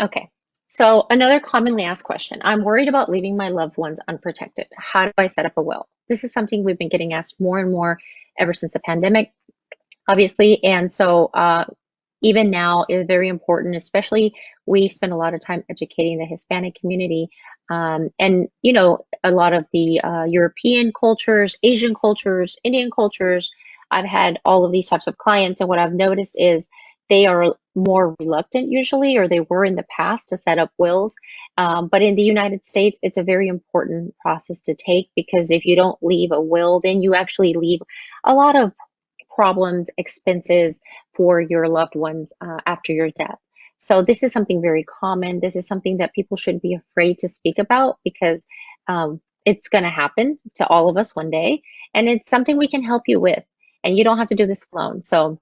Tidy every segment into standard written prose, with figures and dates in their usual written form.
Okay. So another commonly asked question. I'm worried about leaving my loved ones unprotected. How do I set up a will? This is something we've been getting asked more and more ever since the pandemic, obviously. And so even now is very important, especially we spend a lot of time educating the Hispanic community. And, a lot of the European cultures, Asian cultures, Indian cultures. I've had all of these types of clients, and what I've noticed is they are more reluctant usually, or they were in the past to set up wills. But in the United States, it's a very important process to take because if you don't leave a will, then you actually leave a lot of problems, expenses for your loved ones after your death. So this is something very common. This is something that people shouldn't be afraid to speak about because it's going to happen to all of us one day, and it's something we can help you with. And you don't have to do this alone. So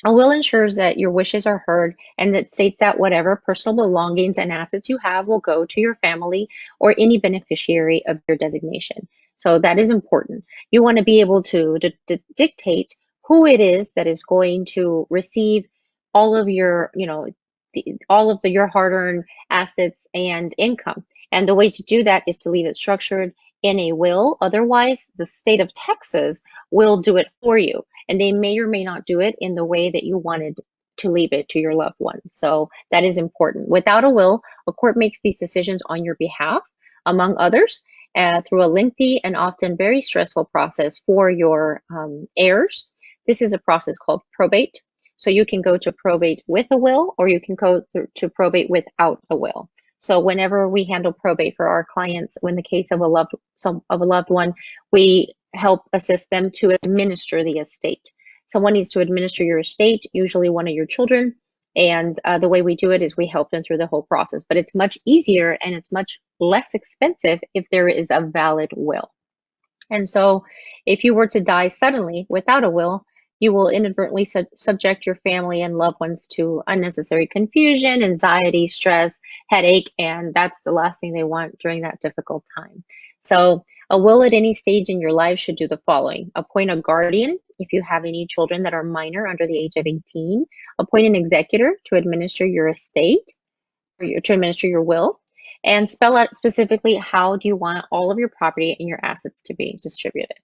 a will ensures that your wishes are heard and that states that whatever personal belongings and assets you have will go to your family or any beneficiary of your designation. So that is important. You want to be able to dictate who it is that is going to receive all of your, all of your hard-earned assets and income. And the way to do that is to leave it structured in a will. Otherwise, the state of Texas will do it for you, and they may or may not do it in the way that you wanted to leave it to your loved ones. So that is important. Without a will, a court makes these decisions on your behalf, among others, through a lengthy and often very stressful process for your heirs. This is a process called probate. So you can go to probate with a will, or you can go to probate without a will. So whenever we handle probate for our clients, in the case of a loved one, we help assist them to administer the estate. Someone needs to administer your estate, usually one of your children. And the way we do it is we help them through the whole process. But it's much easier and it's much less expensive if there is a valid will. And so if you were to die suddenly without a will, you will inadvertently subject your family and loved ones to unnecessary confusion, anxiety, stress, headache, and that's the last thing they want during that difficult time. So a will at any stage in your life should do the following: appoint a guardian if you have any children that are minor under the age of 18, appoint an executor to administer your estate, or to administer your will, and spell out specifically how do you want all of your property and your assets to be distributed.